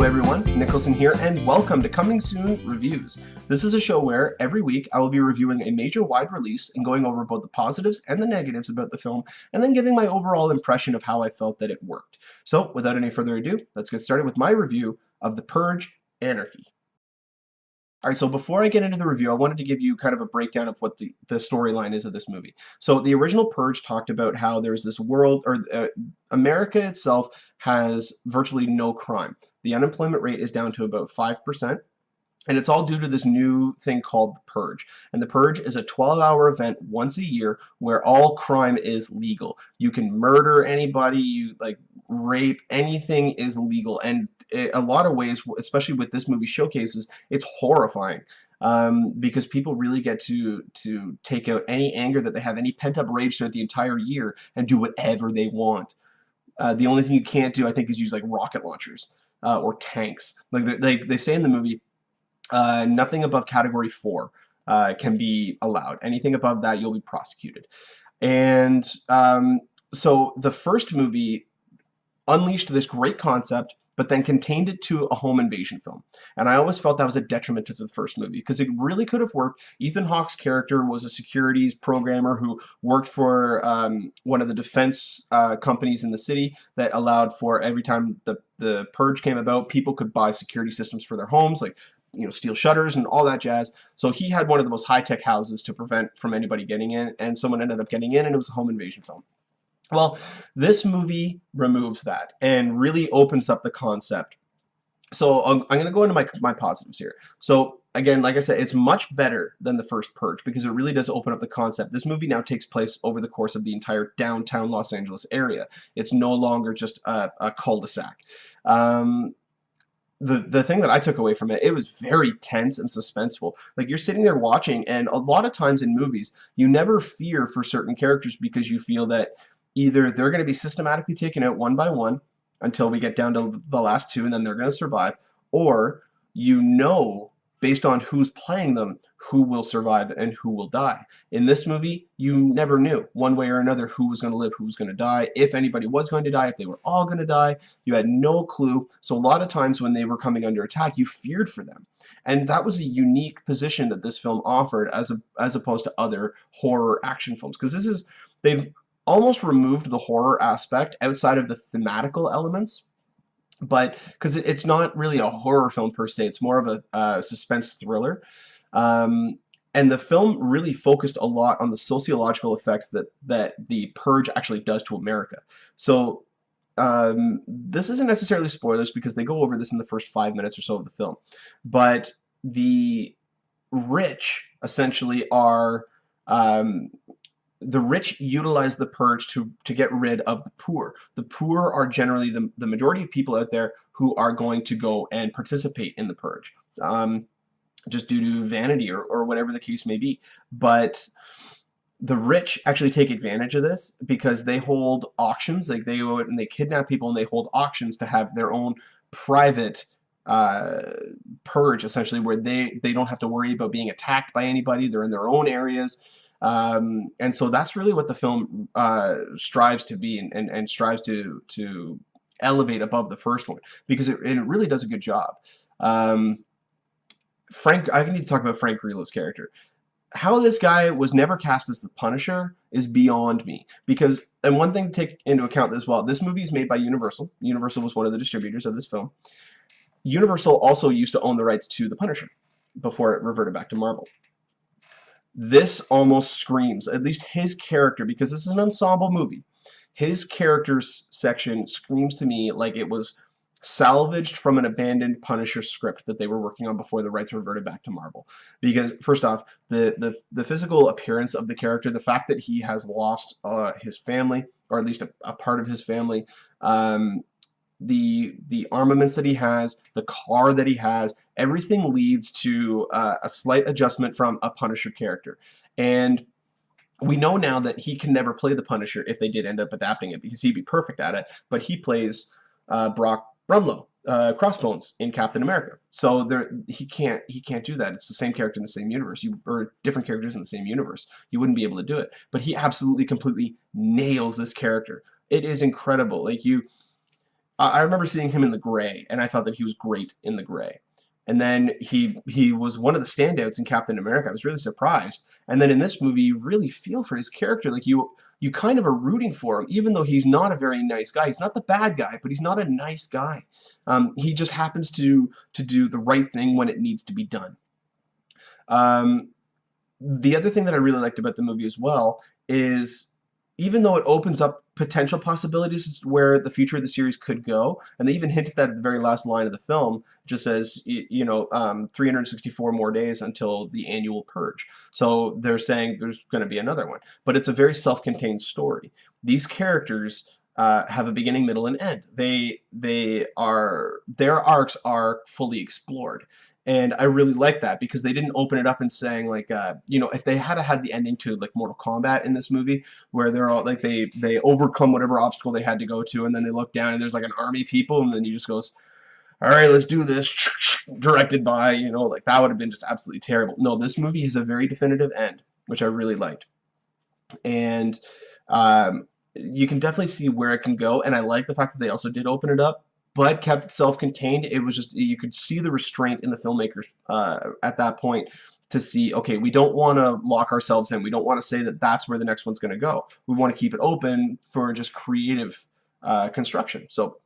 Hello everyone, Niklsun here, and welcome to Coming Soon Reviews. This is a show where every week I will be reviewing a major wide release and going over both the positives and the negatives about the film, and then giving my overall impression of how I felt that it worked. So, without any further ado, let's get started with my review of The Purge: Anarchy. Alright, so before I get into the review, I wanted to give you kind of a breakdown of what the storyline is of this movie. So the original Purge talked about how there's this world, or America itself has virtually no crime. The unemployment rate is down to about 5%. And it's all due to this new thing called the Purge. And the Purge is a 12-hour event once a year where all crime is legal. You can murder anybody, you like rape, anything is legal. And a lot of ways, especially with this movie showcases, it's horrifying. Because people really get to take out any anger that they have, any pent-up rage throughout the entire year, and do whatever they want. The only thing you can't do, I think, is use like rocket launchers or tanks. Like they say in the movie, nothing above category 4 can be allowed. Anything above that, you'll be prosecuted. And so the first movie unleashed this great concept, but then contained it to a home invasion film. And I always felt that was a detriment to the first movie, because it really could have worked. Ethan Hawke's character was a securities programmer who worked for one of the defense companies in the city that allowed for every time the Purge came about, people could buy security systems for their homes, like steel shutters and all that jazz. So he had one of the most high-tech houses to prevent from anybody getting in, and someone ended up getting in, and it was a home invasion film. Well, this movie removes that and really opens up the concept. So I'm going to go into my positives here. So again, like I said, it's much better than the first Purge because it really does open up the concept. This movie now takes place over the course of the entire downtown Los Angeles area. It's no longer just a cul-de-sac. The thing that I took away from it, it was very tense and suspenseful. Like, you're sitting there watching, and a lot of times in movies, you never fear for certain characters because you feel that either they're going to be systematically taken out one by one until we get down to the last two, and then they're going to survive, or based on who's playing them, who will survive and who will die. In this movie, you never knew one way or another who was going to live, who was going to die, if anybody was going to die, if they were all going to die. You had no clue. So a lot of times when they were coming under attack, you feared for them. And that was a unique position that this film offered as opposed to other horror action films. Because they've almost removed the horror aspect outside of the thematical elements. But because it's not really a horror film per se, it's more of a suspense thriller. And the film really focused a lot on the sociological effects that the Purge actually does to America. So this isn't necessarily spoilers because they go over this in the first 5 minutes or so of the film. But the rich essentially are... the rich utilize the Purge to get rid of the poor. The poor are generally the majority of people out there who are going to go and participate in the Purge, just due to vanity or whatever the case may be. But the rich actually take advantage of this because they hold auctions. Like, they go out and they kidnap people and they hold auctions to have their own private Purge, essentially, where they don't have to worry about being attacked by anybody. They're in their own areas. And so that's really what the film strives to be and strives to elevate above the first one, because it really does a good job. I need to talk about Frank Grillo's character. How this guy was never cast as the Punisher is beyond me. Because, and one thing to take into account as well, this movie is made by Universal. Universal was one of the distributors of this film. Universal also used to own the rights to the Punisher before it reverted back to Marvel. This almost screams, at least his character, because this is an ensemble movie, his character's section screams to me like it was salvaged from an abandoned Punisher script that they were working on before the rights reverted back to Marvel. Because, first off, the physical appearance of the character, the fact that he has lost his family, or at least a part of his family, the armaments that he has, the car that he has, everything leads to a slight adjustment from a Punisher character. And we know now that he can never play the Punisher if they did end up adapting it, because he'd be perfect at it. But he plays Brock Rumlow, Crossbones, in Captain America. So he can't do that. It's the same character in the same universe, or different characters in the same universe. You wouldn't be able to do it. But he absolutely, completely nails this character. It is incredible. Like, I remember seeing him in The Gray, and I thought that he was great in The Gray. And then he was one of the standouts in Captain America. I was really surprised. And then in this movie, you really feel for his character. Like you kind of are rooting for him, even though he's not a very nice guy. He's not the bad guy, but he's not a nice guy. He just happens to do the right thing when it needs to be done. Um, the other thing that I really liked about the movie as well is even though it opens up potential possibilities where the future of the series could go, and they even hinted that at the very last line of the film, it just says, 364 more days until the annual Purge. So they're saying there's going to be another one. But it's a very self-contained story. These characters have a beginning, middle, and end. Their arcs are fully explored. And I really like that because they didn't open it up and saying like, if they had the ending to like Mortal Kombat in this movie, where they're all like they overcome whatever obstacle they had to go to, and then they look down and there's like an army of people, and then he just goes, all right, let's do this, directed by, like that would have been just absolutely terrible. No, this movie has a very definitive end, which I really liked, and you can definitely see where it can go, and I like the fact that they also did open it up, but kept it self-contained. It was just, you could see the restraint in the filmmakers at that point to see, okay, we don't want to lock ourselves in. We don't want to say that that's where the next one's going to go. We want to keep it open for just creative construction. So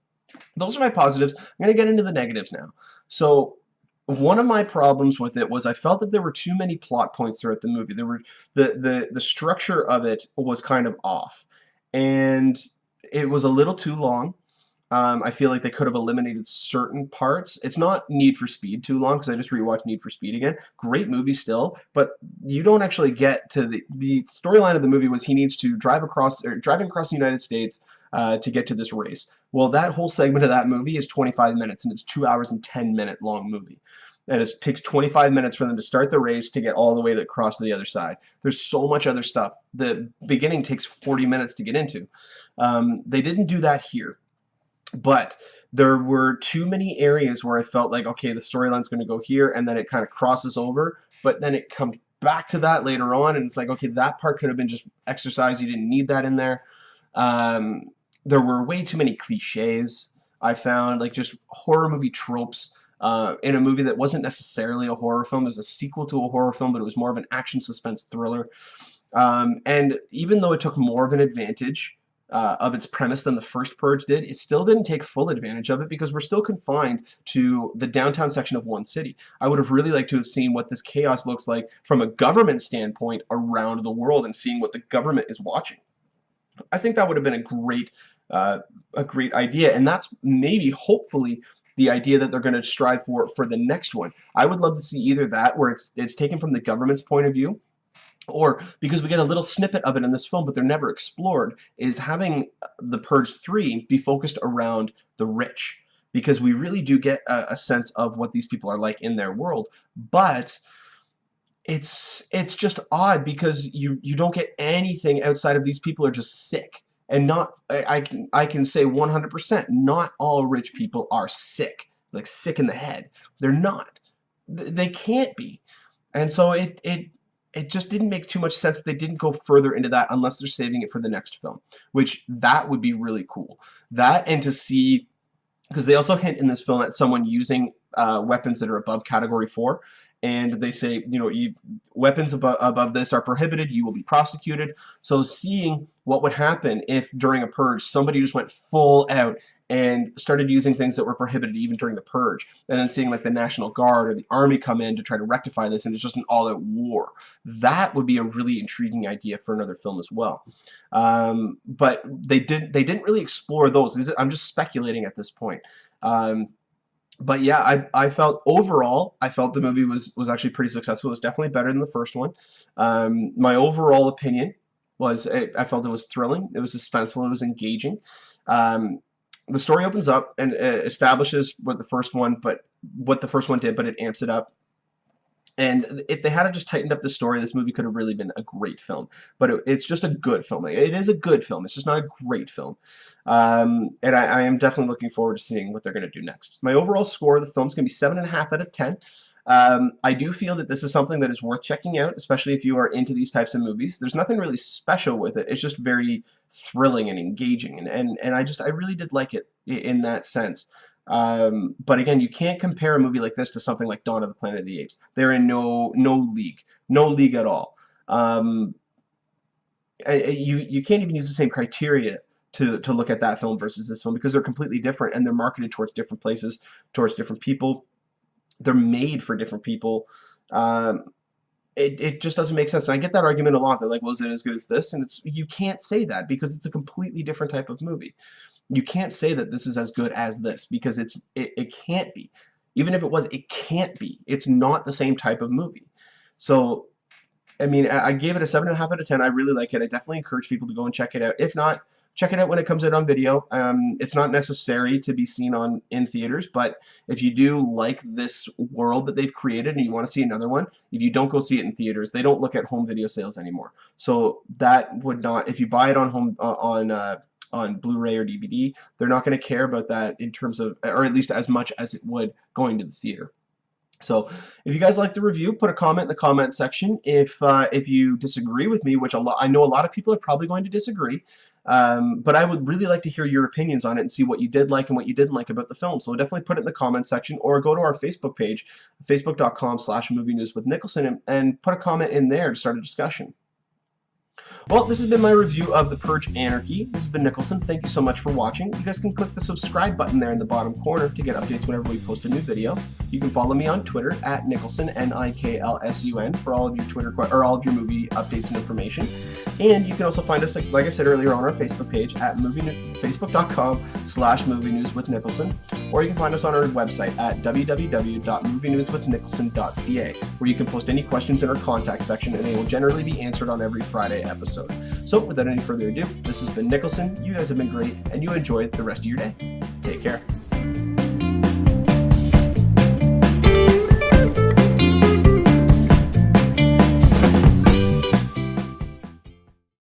those are my positives. I'm going to get into the negatives now. So one of my problems with it was I felt that there were too many plot points throughout the movie. There were the structure of it was kind of off, and it was a little too long. I feel like they could have eliminated certain parts. It's not Need for Speed too long because I just rewatched Need for Speed again. Great movie still, but you don't actually get to the storyline of the movie was he needs to driving across the United States to get to this race. Well, that whole segment of that movie is 25 minutes, and it's 2 hours and 10-minute long movie. And it takes 25 minutes for them to start the race to get all the way across to the other side. There's so much other stuff. The beginning takes 40 minutes to get into. They didn't do that here. But there were too many areas where I felt like, okay, the storyline's going to go here, and then it kind of crosses over, but then it comes back to that later on, and it's like, okay, that part could have been just exercised. You didn't need that in there. There were way too many cliches, I found, like just horror movie tropes in a movie that wasn't necessarily a horror film. It was a sequel to a horror film, but it was more of an action suspense thriller. And even though it took more of an advantage of its premise than the first Purge did, it still didn't take full advantage of it because we're still confined to the downtown section of one city. I would have really liked to have seen what this chaos looks like from a government standpoint around the world and seeing what the government is watching. I think that would have been a great idea, and that's maybe, hopefully, the idea that they're going to strive for the next one. I would love to see either that, where it's taken from the government's point of view, or because we get a little snippet of it in this film, but they're never explored, is having the Purge 3 be focused around the rich. Because we really do get a sense of what these people are like in their world. But it's just odd because you don't get anything outside of these people are just sick. And not, I can say 100%, not all rich people are sick. Like sick in the head. They're not. They can't be. And so it just didn't make too much sense. They didn't go further into that unless they're saving it for the next film, which that would be really cool. That, and to see, because they also hint in this film at someone using weapons that are above Category 4, and they say, weapons above this are prohibited, you will be prosecuted. So seeing what would happen if during a Purge somebody just went full out and started using things that were prohibited even during the Purge, and then seeing like the National Guard or the Army come in to try to rectify this, and it's just an all-out war. That would be a really intriguing idea for another film as well. But they didn't really explore those. I'm just speculating at this point. But yeah, I felt overall, the movie was actually pretty successful. It was definitely better than the first one. My overall opinion was I felt it was thrilling. It was suspenseful. It was engaging. The story opens up and establishes what the first one did, but it amps it up. And if they had just tightened up the story, this movie could have really been a great film. But it's just a good film. It is a good film. It's just not a great film. And I am definitely looking forward to seeing what they're going to do next. My overall score of the film is going to be 7.5 out of 10. I do feel that this is something that is worth checking out, especially if you are into these types of movies. There's nothing really special with it. It's just very thrilling and engaging, and I really did like it in that sense. But again, you can't compare a movie like this to something like Dawn of the Planet of the Apes. They're in no league at all. You can't even use the same criteria to look at that film versus this film, because they're completely different and they're marketed towards different places, towards different people. They're made for different people. It just doesn't make sense. And I get that argument a lot. They're like, well, is it as good as this? And you can't say that, because it's a completely different type of movie. You can't say that this is as good as this, because it can't be. Even if it was, it can't be. It's not the same type of movie. So, I mean, I gave it a 7.5 out of 10. I really like it. I definitely encourage people to go and check it out. If not, check it out when it comes out on video. It's not necessary to be seen in theaters, but if you do like this world that they've created and you want to see another one, if you don't go see it in theaters, they don't look at home video sales anymore. So that would not, if you buy it on Blu-ray or DVD, they're not going to care about that in terms of, or at least as much as it would going to the theater. So if you guys like the review, put a comment in the comment section. If you disagree with me, which I know a lot of people are probably going to disagree, but I would really like to hear your opinions on it and see what you did like and what you didn't like about the film. So definitely put it in the comment section, or go to our Facebook page, facebook.com/movie news with Niklsun, and put a comment in there to start a discussion. Well, this has been my review of The Purge Anarchy. This has been Niklsun. Thank you so much for watching. You guys can click the subscribe button there in the bottom corner to get updates whenever we post a new video. You can follow me on Twitter at Niklsun, Niklsun, for all of your all of your movie updates and information. And you can also find us, like I said earlier, on our Facebook page at facebook.com/movie news with Niklsun, or you can find us on our website at www.movienewswithniklsun.ca, where you can post any questions in our contact section, and they will generally be answered on every Friday episode. So without any further ado, this has been Niklsun. You guys have been great, and you enjoy the rest of your day. Take care.